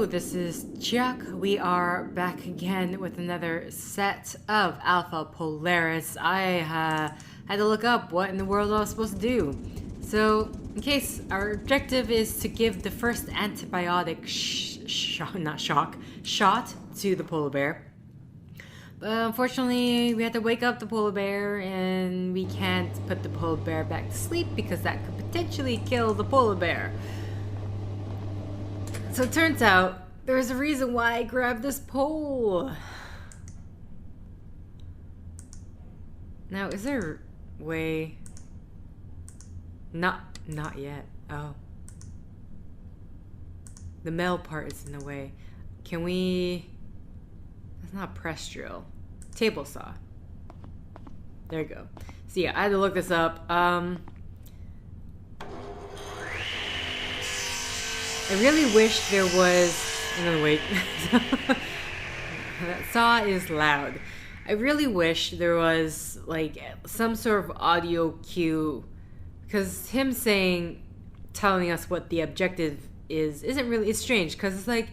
this is Chiak. We are back again with another set of Alpha Polaris. I had to look up what in the world I was supposed to do. So, in case, our objective is to give the first antibiotic shot to the polar bear. But unfortunately, we had to wake up the polar bear, and we can't put the polar bear back to sleep because that could potentially kill the polar bear. So it turns out, there's a reason why I grabbed this pole. Now, is there a way... Not yet. Oh. The metal part is in the way. Can we... That's not a press drill. Table saw. There you go. So yeah, I had to look this up. I really wish there was... I'm gonna wait. That saw is loud. I really wish there was, like, some sort of audio cue. Because him telling us what the objective isn't really... It's strange, because it's like,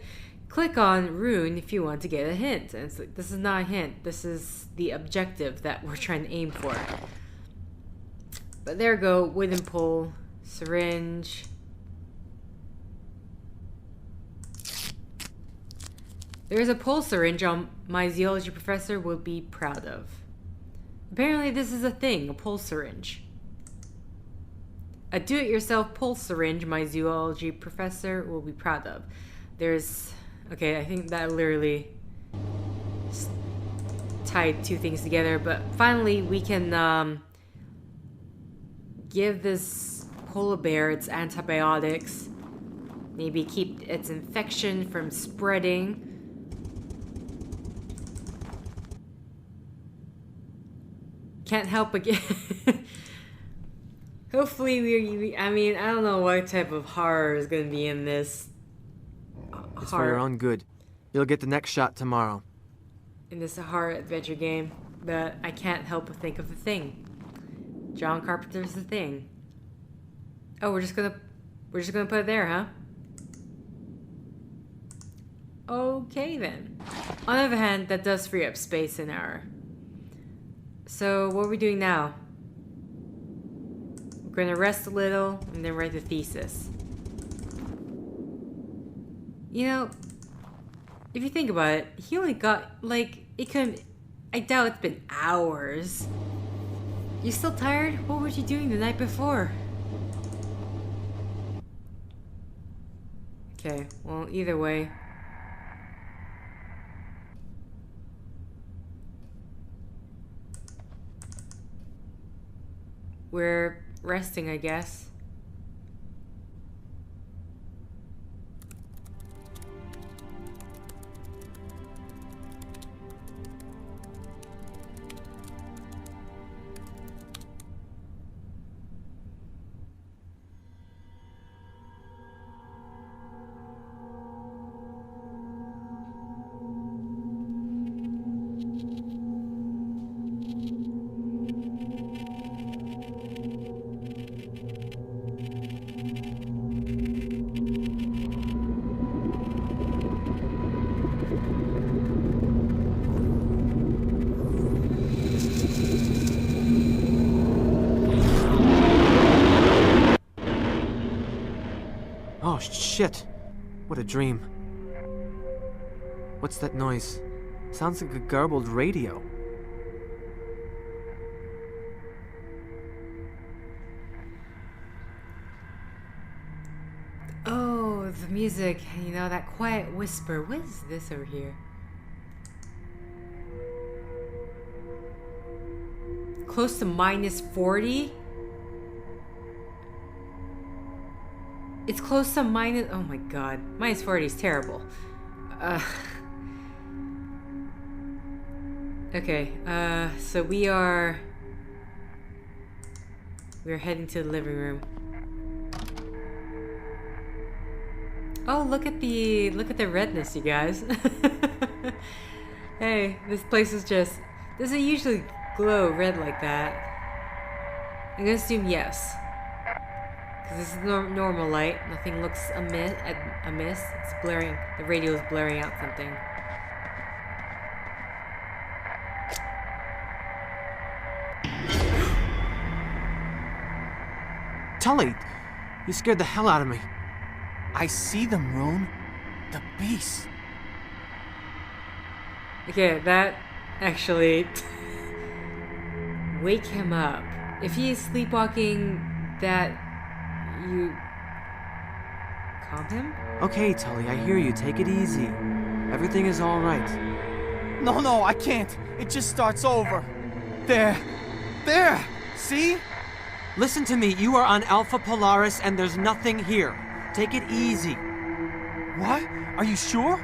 click on Rune if you want to get a hint. And it's like, this is not a hint. This is the objective that we're trying to aim for. But there we go. Wooden pole. Syringe. There's a pole syringe my zoology professor will be proud of. Apparently this is a thing, a pole syringe. A do-it-yourself pole syringe my zoology professor will be proud of. There's... Okay, I think that literally tied two things together, but finally we can give this polar bear its antibiotics. Maybe keep its infection from spreading. Can't help but get... Hopefully I mean, I don't know what type of horror is going to be in this. It's for your own good. You'll get the next shot tomorrow. In this horror adventure game, but I can't help but think of The Thing. John Carpenter's The Thing. Oh, we're just gonna put it there, huh? Okay then. On the other hand, that does free up space in our... So, what are we doing now? We're gonna rest a little and then write the thesis. You know, if you think about it, he only got, like, it couldn't... I doubt it's been hours. You still tired? What were you doing the night before? Okay, well, either way... We're resting, I guess. Oh, shit. What a dream. What's that noise? Sounds like a garbled radio. Oh, the music. You know, that quiet whisper. What is this over here? Close to minus 40? It's close to minus... Oh my god. Minus 40 is terrible. Okay, so we're heading to the living room. Oh, look at the redness, you guys. Hey, this place is just... Doesn't usually glow red like that. I'm gonna assume yes. Because this is normal light. Nothing looks amiss. It's blaring. The radio is blaring out something. Tully, you scared the hell out of me. I see them, Rune. The beast. Okay, that actually... Wake him up. If he is sleepwalking, that... You... Calm him? Okay, Tully, I hear you. Take it easy. Everything is all right. No, I can't. It just starts over. There. See? Listen to me. You are on Alpha Polaris and there's nothing here. Take it easy. What? Are you sure?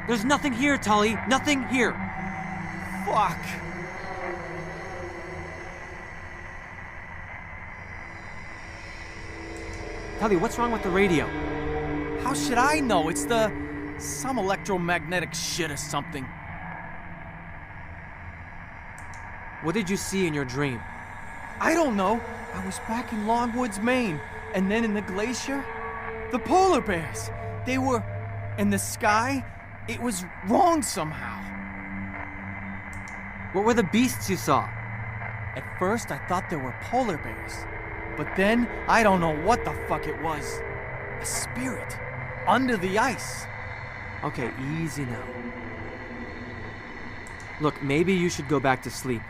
There's nothing here, Tully. Nothing here. Fuck. Tully, what's wrong with the radio? How should I know? It's some electromagnetic shit or something. What did you see in your dream? I don't know. I was back in Longwoods, Maine, and then in the glacier. The polar bears. They were in the sky. It was wrong somehow. What were the beasts you saw? At first, I thought they were polar bears. But then, I don't know what the fuck it was. A spirit. Under the ice. Okay, easy now. Look, maybe you should go back to sleep.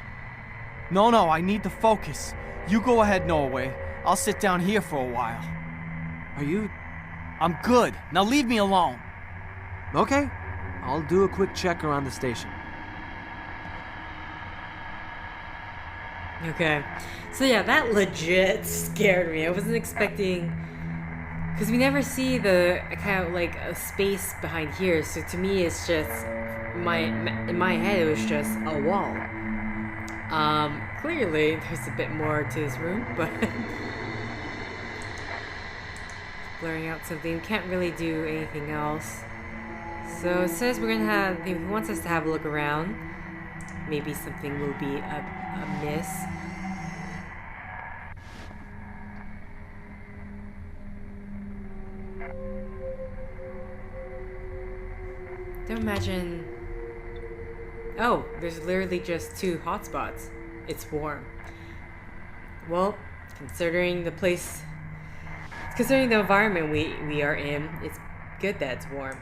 No, I need to focus. You go ahead, Norway. I'll sit down here for a while. Are you... I'm good. Now leave me alone. Okay. I'll do a quick check around the station. Okay. So yeah, that legit scared me. I wasn't expecting... Because we never see the kind of like a space behind here. So to me, it's just... In my head, it was just a wall. Clearly, there's a bit more to this room, but... blurring out something. Can't really do anything else. So it says we're gonna have... He wants us to have a look around. Maybe something will be amiss. Don't imagine... Oh, there's literally just 2 hotspots. It's warm. Well, considering the place... Considering the environment we are in, it's good that it's warm.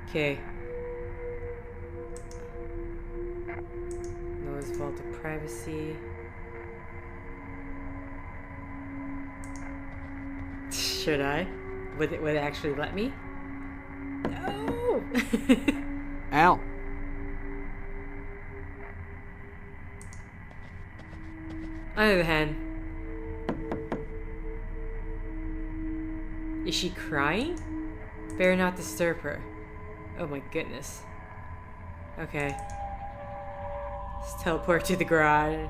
Okay. Noise vault of privacy. Should I? Would it actually let me? No! Al. On the other hand, is she crying? Better not disturb her. Oh my goodness. Okay. Let's teleport to the garage.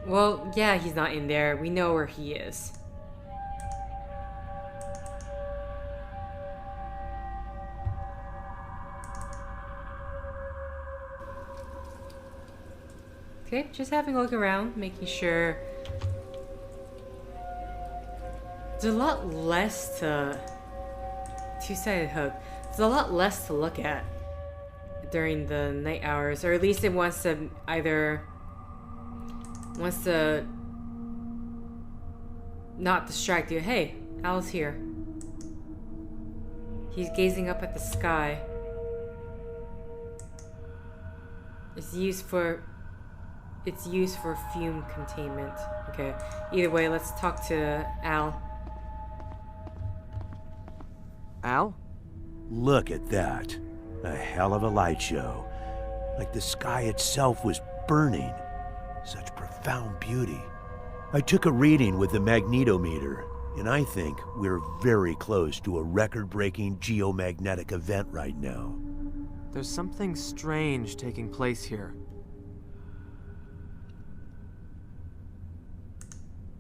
Well, yeah, he's not in there. We know where he is. Okay, just having a look around, making sure. There's a lot less to... Two-sided hook. There's a lot less to look at during the night hours, or at least it wants to either... wants to not distract you. Hey, Al's here. He's gazing up at the sky. It's used for fume containment. Okay. Either way, let's talk to Al. Al? Look at that. A hell of a light show. Like the sky itself was burning. Such profound beauty. I took a reading with the magnetometer, and I think we're very close to a record-breaking geomagnetic event right now. There's something strange taking place here.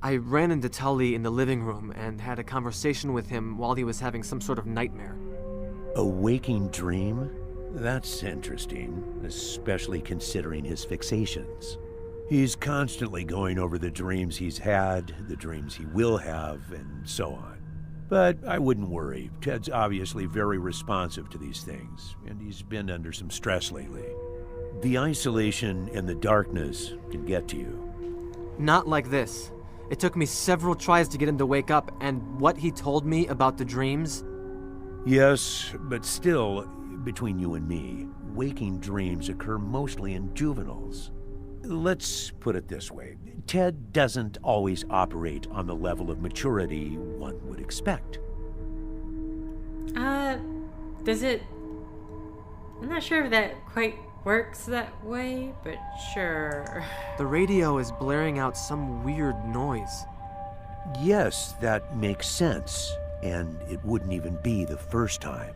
I ran into Tully in the living room and had a conversation with him while he was having some sort of nightmare. A waking dream? That's interesting, especially considering his fixations. He's constantly going over the dreams he's had, the dreams he will have, and so on. But I wouldn't worry. Ted's obviously very responsive to these things, and he's been under some stress lately. The isolation and the darkness can get to you. Not like this. It took me several tries to get him to wake up, and what he told me about the dreams... Yes, but still, between you and me, waking dreams occur mostly in juveniles. Let's put it this way. Ted doesn't always operate on the level of maturity one would expect. Does it... I'm not sure if that quite works that way, but sure. The radio is blaring out some weird noise. Yes, that makes sense, and it wouldn't even be the first time.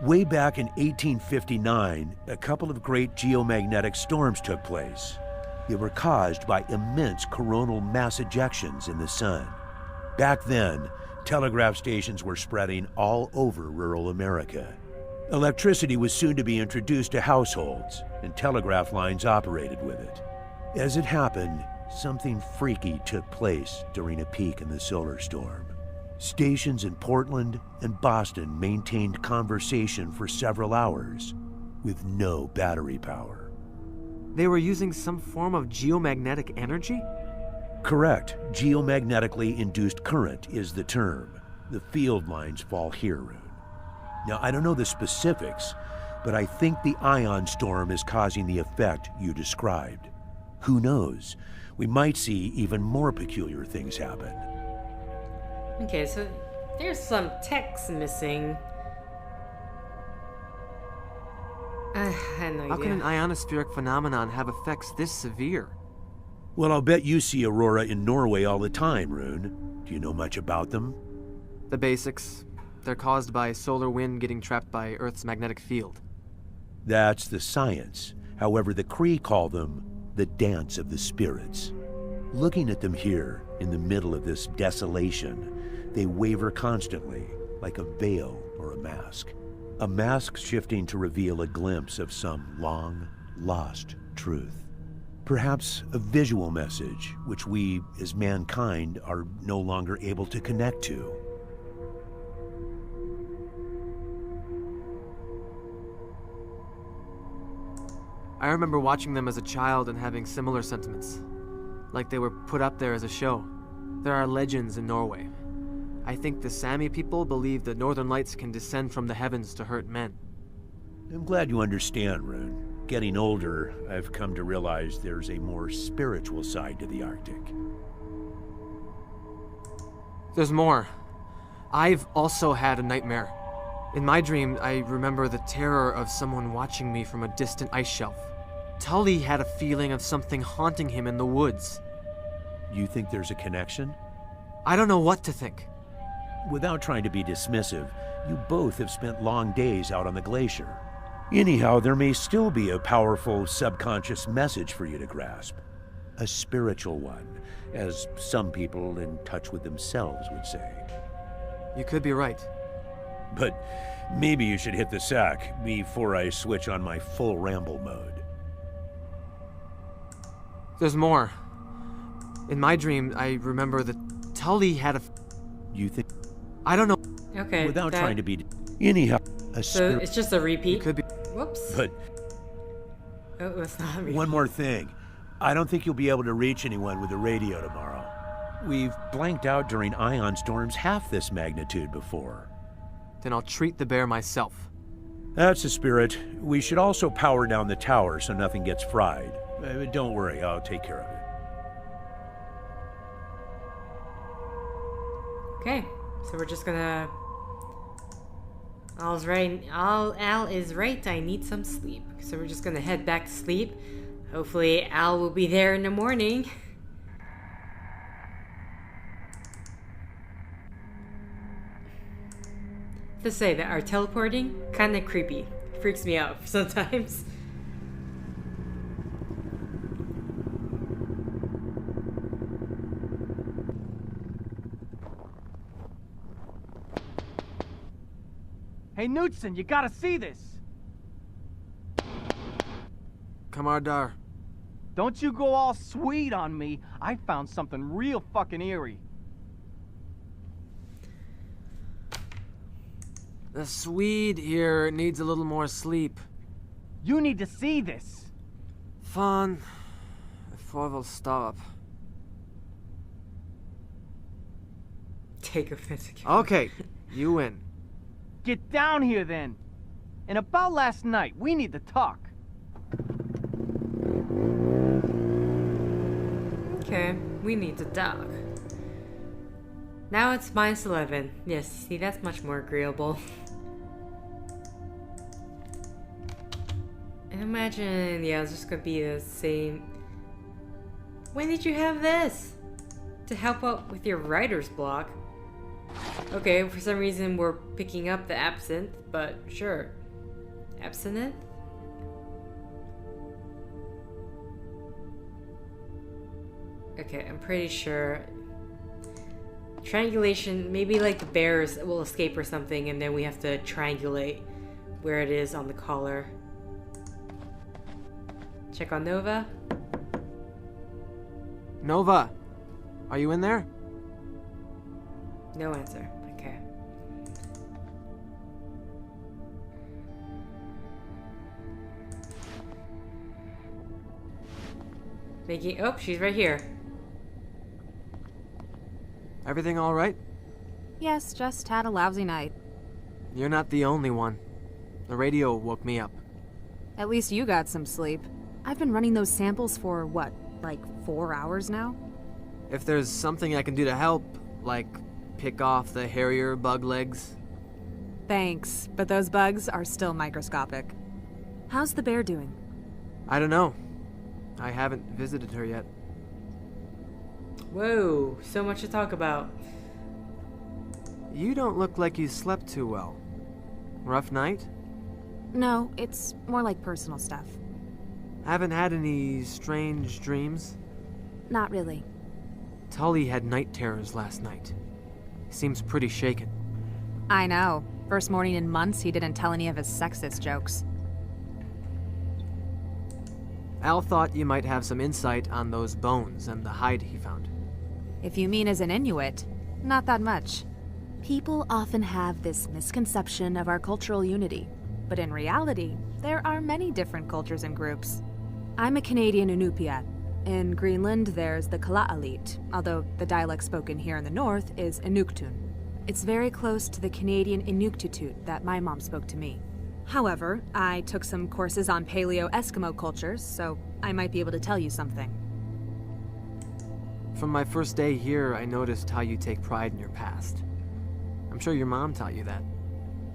Way back in 1859, a couple of great geomagnetic storms took place. They were caused by immense coronal mass ejections in the sun. Back then, telegraph stations were spreading all over rural America. Electricity was soon to be introduced to households, and telegraph lines operated with it. As it happened, something freaky took place during a peak in the solar storm. Stations in Portland and Boston maintained conversation for several hours with no battery power. They were using some form of geomagnetic energy? Correct. Geomagnetically induced current is the term. The field lines fall here, Rune. Now, I don't know the specifics, but I think the ion storm is causing the effect you described. Who knows? We might see even more peculiar things happen. Okay, so there's some text missing. I had no idea. How can an ionospheric phenomenon have effects this severe? Well, I'll bet you see aurora in Norway all the time, Rune. Do you know much about them? The basics. They're caused by solar wind getting trapped by Earth's magnetic field. That's the science. However, the Cree call them the dance of the spirits. Looking at them here, in the middle of this desolation, they waver constantly, like a veil or a mask. A mask shifting to reveal a glimpse of some long, lost truth. Perhaps a visual message which we, as mankind, are no longer able to connect to. I remember watching them as a child and having similar sentiments. Like they were put up there as a show. There are legends in Norway. I think the Sami people believe the northern lights can descend from the heavens to hurt men. I'm glad you understand, Rune. Getting older, I've come to realize there's a more spiritual side to the Arctic. There's more. I've also had a nightmare. In my dream, I remember the terror of someone watching me from a distant ice shelf. Tully had a feeling of something haunting him in the woods. You think there's a connection? I don't know what to think. Without trying to be dismissive, you both have spent long days out on the glacier. Anyhow, there may still be a powerful subconscious message for you to grasp. A spiritual one, as some people in touch with themselves would say. You could be right. But maybe you should hit the sack before I switch on my full ramble mode. There's more. In my dream, I remember that Tully had a... You think... I don't know. Okay. Without trying to be... Anyhow, so it's just a repeat? It could be... Whoops. But... Oh, it's not a repeat. One more thing. I don't think you'll be able to reach anyone with the radio tomorrow. We've blanked out during ion storms half this magnitude before. Then I'll treat the bear myself. That's the spirit. We should also power down the tower so nothing gets fried. Don't worry, I'll take care of it. Okay, so we're just gonna... Al is right, I need some sleep. So we're just gonna head back to sleep. Hopefully Al will be there in the morning. To say that our teleporting, kinda creepy. Freaks me out sometimes. Hey, Knudsen, you gotta see this! Kamardar. Don't you go all sweet on me. I found something real fucking eerie. The Swede here needs a little more sleep. You need to see this. Fan, before we'll stop. Take offense again. Okay, you win. Get down here then. And about last night, we need to talk. Okay, we need to talk. Now it's -11. Yes, see, that's much more agreeable. Imagine, yeah, it's just gonna be the same. When did you have this? To help out with your writer's block? Okay, for some reason we're picking up the absinthe, but sure. Absinthe? Okay, I'm pretty sure. Triangulation, maybe like the bears will escape or something, and then we have to triangulate where it is on the collar. Check on Nova. Nova, are you in there? No answer. Okay. Making. Oh, she's right here. Everything all right? Yes, just had a lousy night. You're not the only one. The radio woke me up. At least you got some sleep. I've been running those samples for, what, like 4 hours now? If there's something I can do to help, like pick off the hairier bug legs. Thanks, but those bugs are still microscopic. How's the bear doing? I don't know. I haven't visited her yet. Whoa, so much to talk about. You don't look like you slept too well. Rough night? No, it's more like personal stuff. Haven't had any strange dreams? Not really. Tully had night terrors last night. Seems pretty shaken. I know. First morning in months, he didn't tell any of his sexist jokes. Al thought you might have some insight on those bones and the hide he found. If you mean as an Inuit, not that much. People often have this misconception of our cultural unity, but in reality, there are many different cultures and groups. I'm a Canadian Inupiat. In Greenland, there's the Kalaallit, although the dialect spoken here in the north is Inuktun. It's very close to the Canadian Inuktitut that my mom spoke to me. However, I took some courses on Paleo-Eskimo cultures, so I might be able to tell you something. From my first day here, I noticed how you take pride in your past. I'm sure your mom taught you that.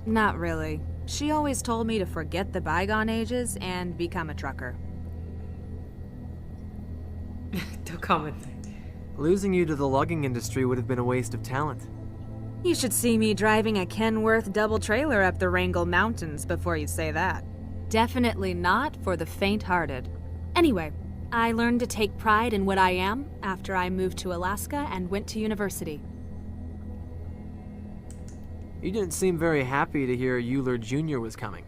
Not really. She always told me to forget the bygone ages and become a trucker. Don't comment. Losing you to the logging industry would have been a waste of talent. You should see me driving a Kenworth double trailer up the Wrangell Mountains before you say that. Definitely not for the faint-hearted. Anyway, I learned to take pride in what I am after I moved to Alaska and went to university. You didn't seem very happy to hear Euler Jr. was coming.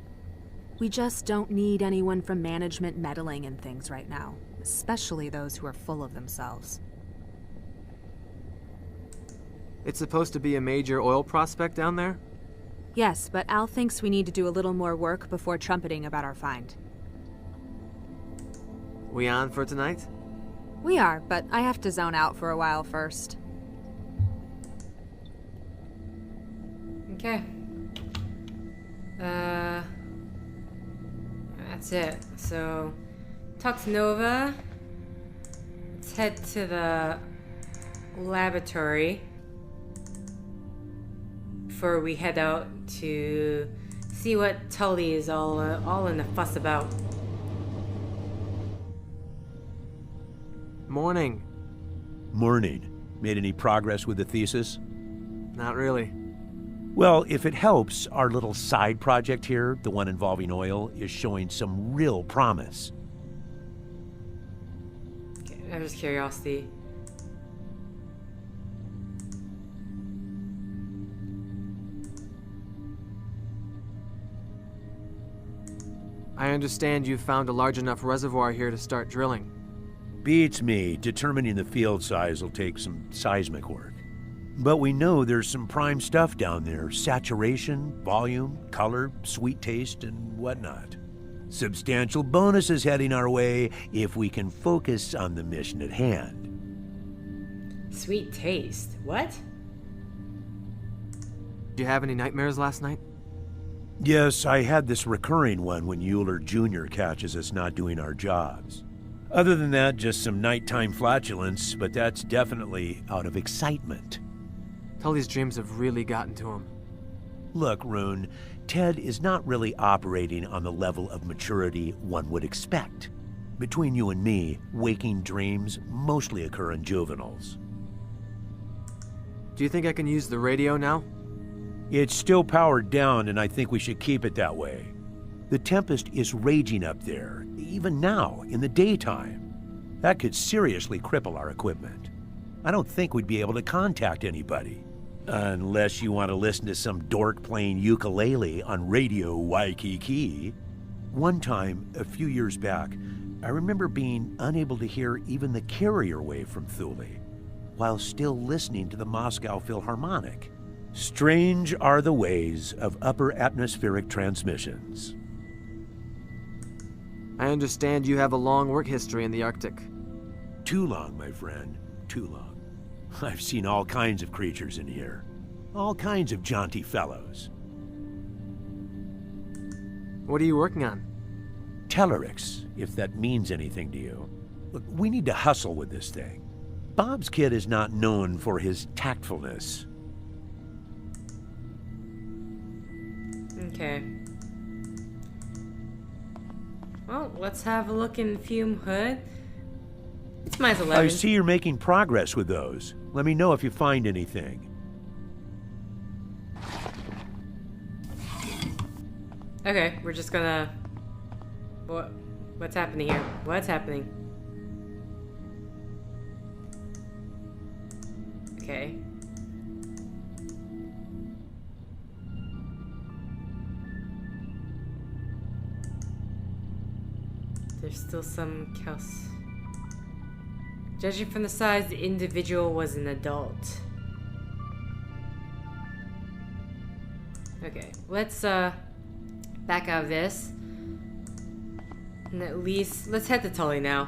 We just don't need anyone from management meddling in things right now, especially those who are full of themselves. It's supposed to be a major oil prospect down there? Yes, but Al thinks we need to do a little more work before trumpeting about our find. We on for tonight? We are, but I have to zone out for a while first. Okay. That's it. So, talk to Nova. Let's head to the laboratory before we head out to see what Tully is all in a fuss about. Morning. Morning. Made any progress with the thesis? Not really. Well, if it helps, our little side project here, the one involving oil, is showing some real promise. Okay, I'm just curiosity. I understand you found a large enough reservoir here to start drilling. Beats me. Determining the field size will take some seismic work. But we know there's some prime stuff down there. Saturation, volume, color, sweet taste, and whatnot. Substantial bonuses heading our way if we can focus on the mission at hand. Sweet taste. What? Did you have any nightmares last night? Yes, I had this recurring one when Euler Jr. catches us not doing our jobs. Other than that, just some nighttime flatulence, but that's definitely out of excitement. Tully's dreams have really gotten to him. Look, Rune, Ted is not really operating on the level of maturity one would expect. Between you and me, waking dreams mostly occur in juveniles. Do you think I can use the radio now? It's still powered down, and I think we should keep it that way. The Tempest is raging up there, even now, in the daytime. That could seriously cripple our equipment. I don't think we'd be able to contact anybody. Unless you want to listen to some dork playing ukulele on Radio Waikiki. One time, a few years back, I remember being unable to hear even the carrier wave from Cthulu, while still listening to the Moscow Philharmonic. Strange are the ways of upper atmospheric transmissions. I understand you have a long work history in the Arctic. Too long, my friend, too long. I've seen all kinds of creatures in here. All kinds of jaunty fellows. What are you working on? Tellurics, if that means anything to you. Look, we need to hustle with this thing. Bob's kid is not known for his tactfulness. Okay. Well, let's have a look in Fume Hood. It's minus 11. I see you're making progress with those. Let me know if you find anything. Okay, we're just gonna... What's happening here? What's happening? Okay. There's still some chaos. Judging from the size, the individual was an adult. Okay, let's back out of this. And at least let's head to Tully now.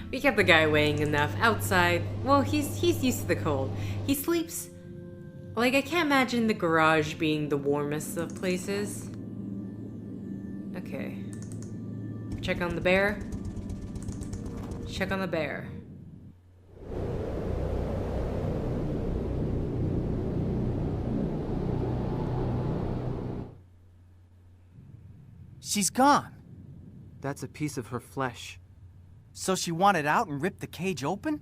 We kept the guy weighing enough outside. Well, he's used to the cold. He sleeps like, I can't imagine the garage being the warmest of places. Okay. Check on the bear. Check on the bear. She's gone. That's a piece of her flesh. So she wanted out and ripped the cage open?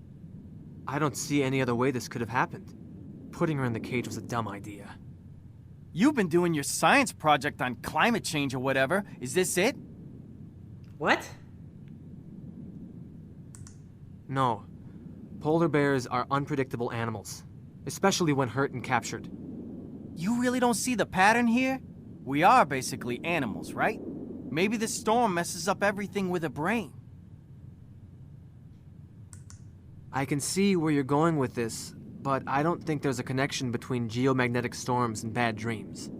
I don't see any other way this could have happened. Putting her in the cage was a dumb idea. You've been doing your science project on climate change or whatever. Is this it? What? No. Polar bears are unpredictable animals, especially when hurt and captured. You really don't see the pattern here? We are basically animals, right? Maybe the storm messes up everything with a brain. I can see where you're going with this, but I don't think there's a connection between geomagnetic storms and bad dreams.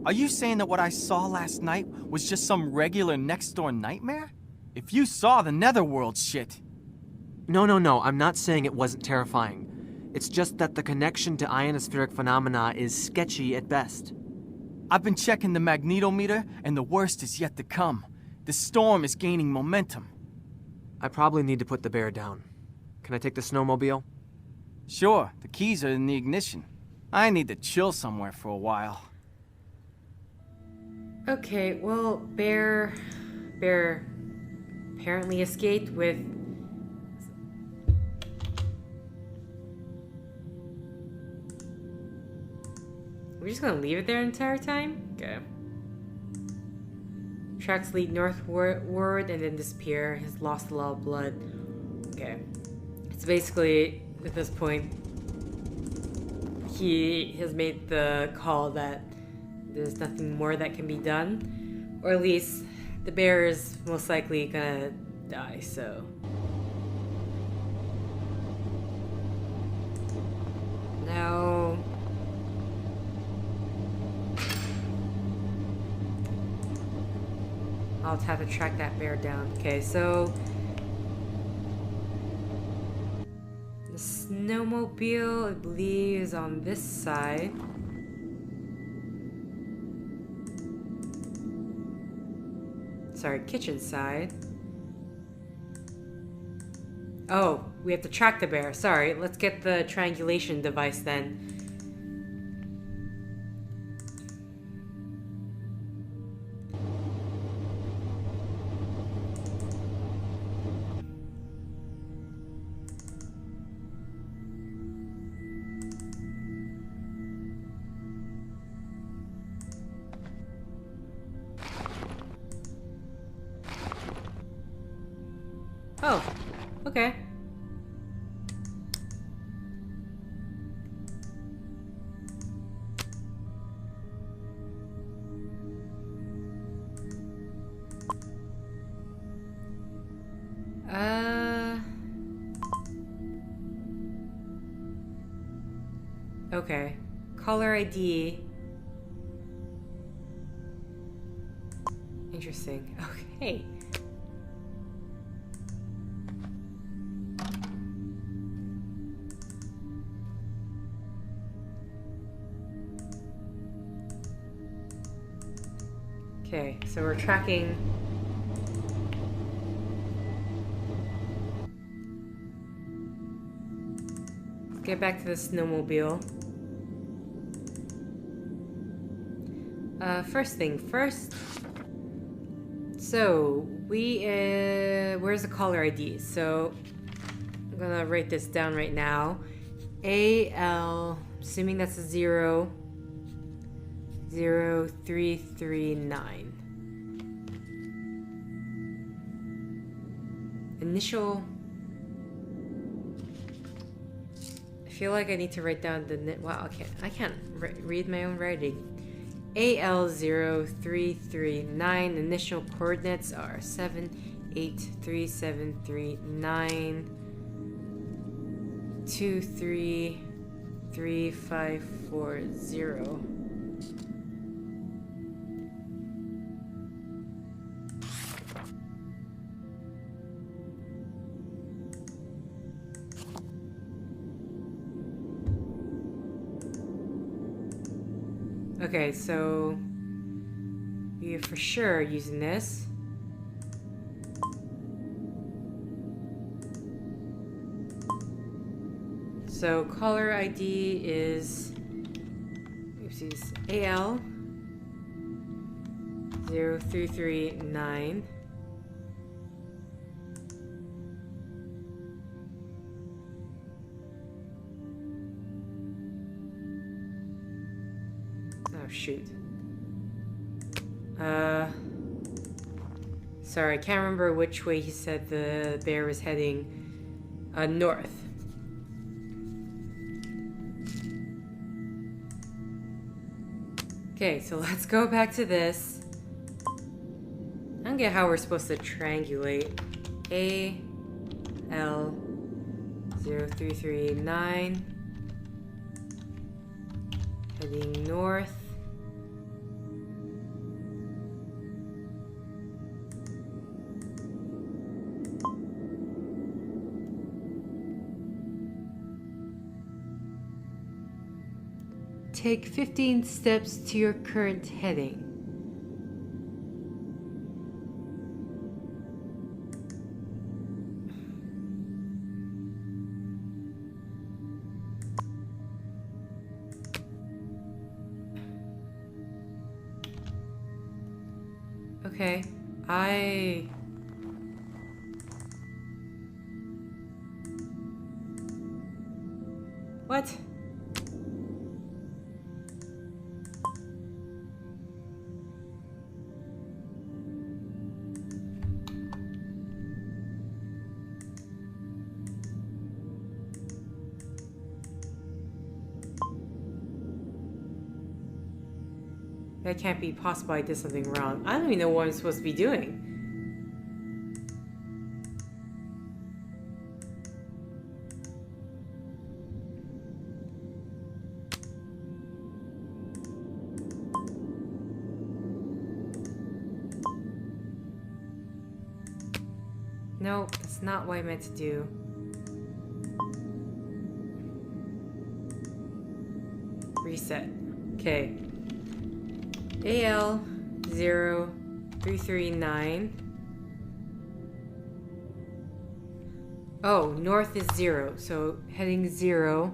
Are you saying that what I saw last night was just some regular next-door nightmare? If you saw the netherworld shit... No, I'm not saying it wasn't terrifying. It's just that the connection to ionospheric phenomena is sketchy at best. I've been checking the magnetometer, and the worst is yet to come. The storm is gaining momentum. I probably need to put the bear down. Can I take the snowmobile? Sure, the keys are in the ignition. I need to chill somewhere for a while. Okay, well, Bear apparently escaped with... We're just gonna leave it there the entire time? Okay. Tracks lead northward and then disappear. Has lost a lot of blood. Okay. It's basically, at this point, he has made the call that there's nothing more that can be done. Or at least the bear is most likely gonna die, so. Now. I'll have to track that bear down. Okay, so. The snowmobile, I believe, is on this side. Sorry, kitchen side. Oh, we have to track the bear. Sorry, let's get the triangulation device then. Oh, okay. Okay. Caller ID. Interesting. Okay. Okay, so we're tracking. Let's get back to the snowmobile. First thing first. So we where's the caller ID? So I'm gonna write this down right now. AL, assuming that's a 0339. Initial. I feel like I need to write down the. Wow, okay, I can't read my own writing. AL0339. Initial coordinates are 783739 233540. Okay, so we are for sure using this. So caller ID is oopsies, AL 0339. Oh shoot. Sorry, I can't remember which way he said the bear was heading. North. Okay, so let's go back to this. I don't get how we're supposed to triangulate. AL 0339. Heading north. Take 15 steps to your current heading. Okay, What? That can't be possible. I did something wrong. I don't even know what I'm supposed to be doing. No, that's not what I meant to do. Reset. Okay. AL0339. Oh, north is 0, so heading 0.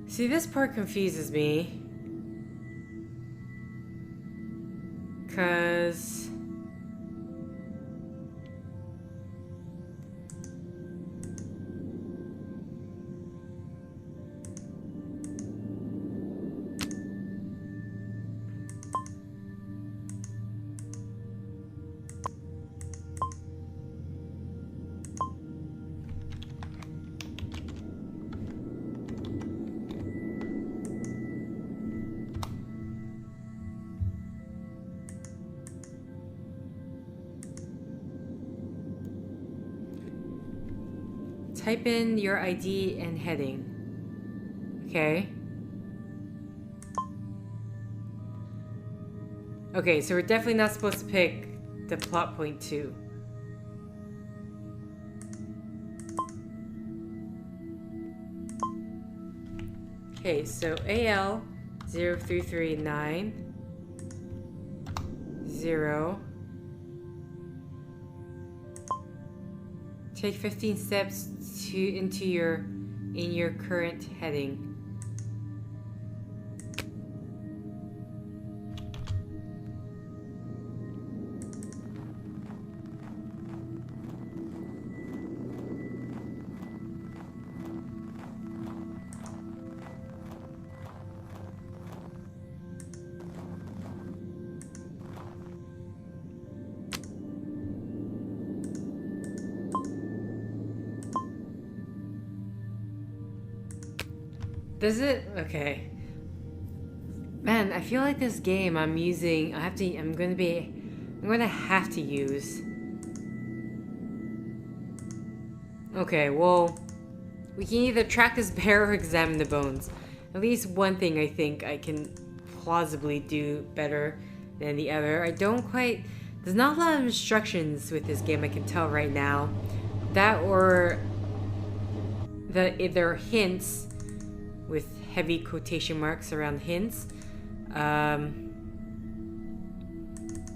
See, this part confuses me. Because type in your ID and heading. Okay. Okay, so we're definitely not supposed to pick the plot point 2. Okay, so AL0339 0. Take 15 steps in your current heading. Does it? Okay. Man, I feel like this game I'm gonna have to use. Okay, well, we can either track this bear or examine the bones. At least one thing I think I can plausibly do better than the other. There's not a lot of instructions with this game, I can tell right now. That or if there are hints with heavy quotation marks around hints,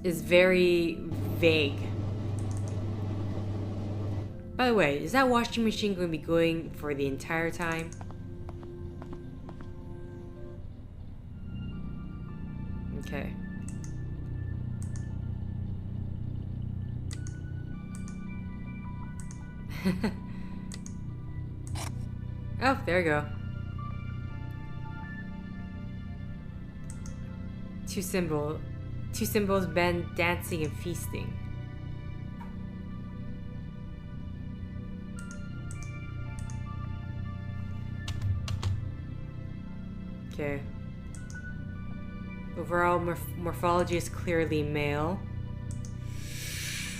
is very vague. By the way, is that washing machine going to be going for the entire time? Okay. Oh, there we go. Two symbols, bend, dancing, and feasting. Okay. Overall morphology is clearly male.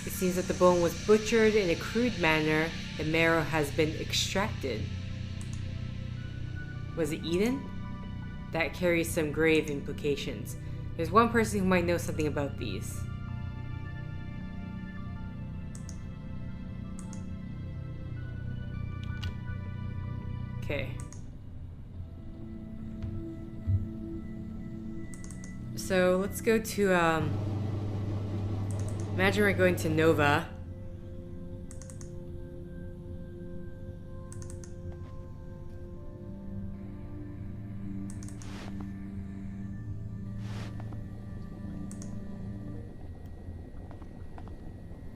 It seems that the bone was butchered in a crude manner. The marrow has been extracted. Was it eaten? That carries some grave implications. There's one person who might know something about these. Okay. So let's go to, imagine we're going to Nova.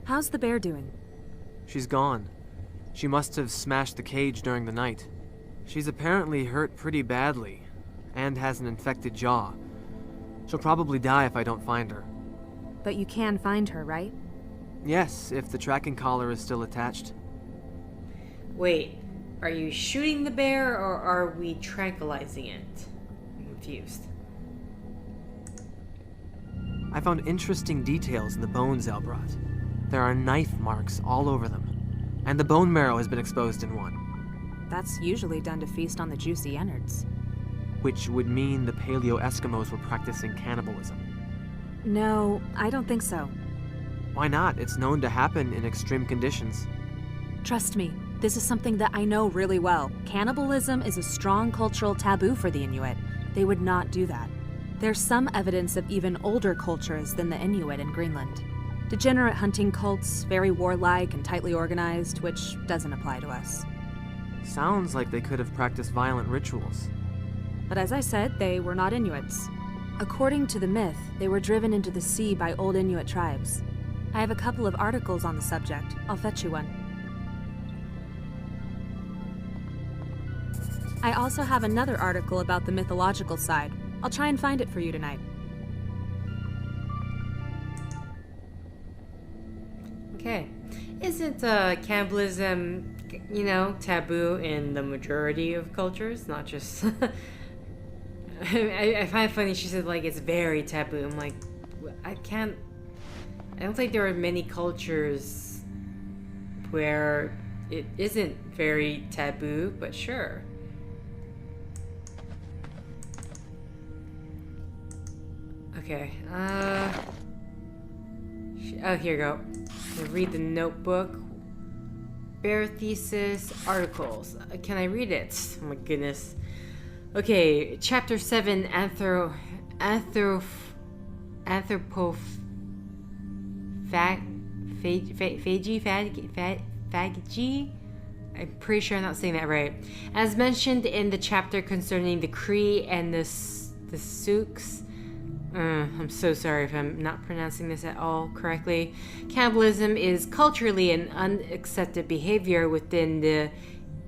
How's the bear doing? She's gone. She must have smashed the cage during the night. She's apparently hurt pretty badly, and has an infected jaw. She'll probably die if I don't find her. But you can find her, right? Yes, if the tracking collar is still attached. Wait, are you shooting the bear or are we tranquilizing it? I'm confused. I found interesting details in the bones Elle brought. There are knife marks all over them, and the bone marrow has been exposed in one. That's usually done to feast on the juicy innards. Which would mean the Paleo Eskimos were practicing cannibalism. No, I don't think so. Why not? It's known to happen in extreme conditions. Trust me, this is something that I know really well. Cannibalism is a strong cultural taboo for the Inuit. They would not do that. There's some evidence of even older cultures than the Inuit in Greenland. Degenerate hunting cults, very warlike and tightly organized, which doesn't apply to us. Sounds like they could have practiced violent rituals. But as I said, they were not Inuits. According to the myth, they were driven into the sea by old Inuit tribes. I have a couple of articles on the subject. I'll fetch you one. I also have another article about the mythological side. I'll try and find it for you tonight. Okay. Isn't cannibalism, taboo in the majority of cultures? Not just... I find it funny she said, it's very taboo. I'm like, I don't think there are many cultures where it isn't very taboo, but sure. Okay, oh, here you go. I'll read the notebook. Bear thesis articles. Can I read it? Oh my goodness. Okay, chapter 7, anthropophagy? I'm pretty sure I'm not saying that right. As mentioned in the chapter concerning the Cree and the Sioux, I'm so sorry if I'm not pronouncing this at all correctly. Cannibalism is culturally an unaccepted behavior within the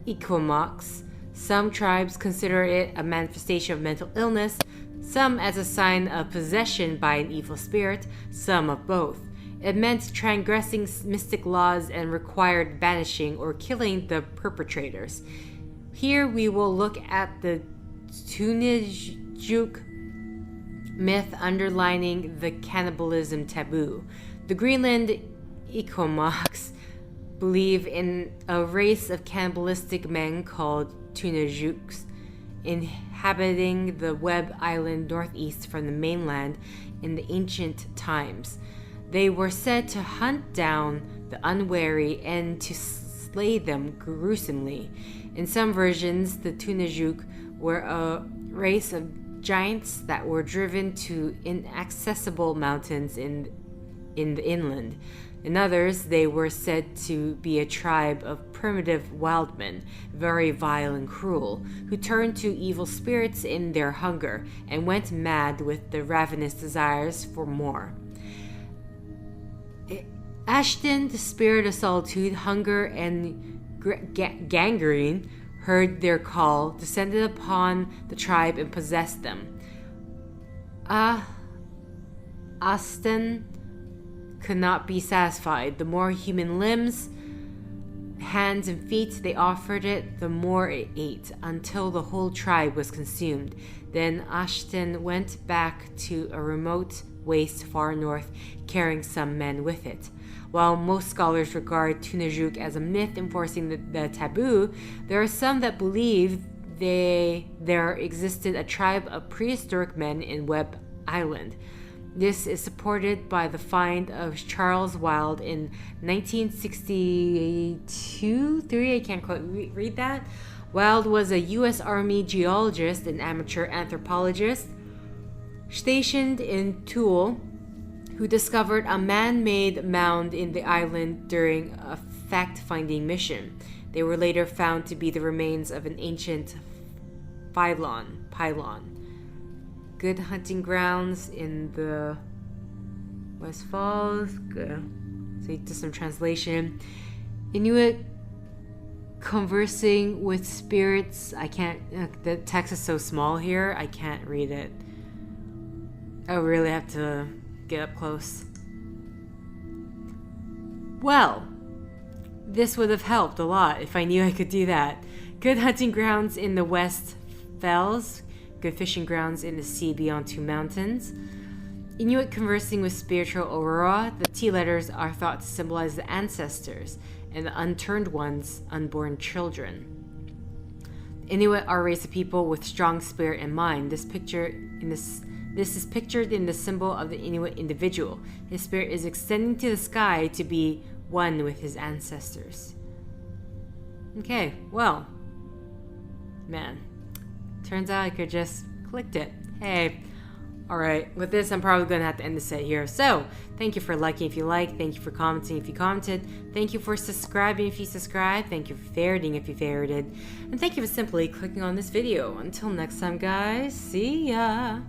Esquimaux. Some tribes consider it a manifestation of mental illness, some as a sign of possession by an evil spirit, some of both. It meant transgressing mystic laws and required banishing or killing the perpetrators. Here we will look at the Tunajuk myth underlining the cannibalism taboo. The Greenland Esquimaux believe in a race of cannibalistic men called Tunajuks, inhabiting the Webb Island northeast from the mainland in the ancient times. They were said to hunt down the unwary and to slay them gruesomely. In some versions, the Tunajuk were a race of giants that were driven to inaccessible mountains in the inland. In others, they were said to be a tribe of primitive wildmen, very vile and cruel, who turned to evil spirits in their hunger and went mad with the ravenous desires for more. Ashton, the spirit of solitude, hunger, and gangrene, heard their call, descended upon the tribe, and possessed them. Ashton could not be satisfied. The more human limbs, hands, and feet they offered it, the more it ate, until the whole tribe was consumed. Then Ashton went back to a remote waste far north, carrying some men with it. While most scholars regard Tunajuk as a myth enforcing the taboo, there are some that believe there existed a tribe of prehistoric men in Webb Island. This is supported by the find of Charles Wilde in 1962-3. I can't quite read that. Wilde was a U.S. Army geologist and amateur anthropologist stationed in Thule, who discovered a man-made mound in the island during a fact-finding mission. They were later found to be the remains of an ancient pylon. Good hunting grounds in the West Falls. Good. So you did some translation. Inuit conversing with spirits. I can't. The text is so small here. I can't read it. I really have to get up close. Well, this would have helped a lot if I knew I could do that. Good hunting grounds in the West Fells, good fishing grounds in the sea beyond two mountains. Inuit conversing with spiritual aurora, the T letters are thought to symbolize the ancestors, and the unturned ones, unborn children. Inuit are a race of people with strong spirit and mind. This is pictured in the symbol of the Inuit individual. His spirit is extending to the sky to be one with his ancestors. Okay, well, man, turns out I could just clicked it. Hey. Alright, with this, I'm probably going to have to end the set here. So, thank you for liking if you like. Thank you for commenting if you commented. Thank you for subscribing if you subscribed. Thank you for favoriting if you favorited. And thank you for simply clicking on this video. Until next time, guys. See ya!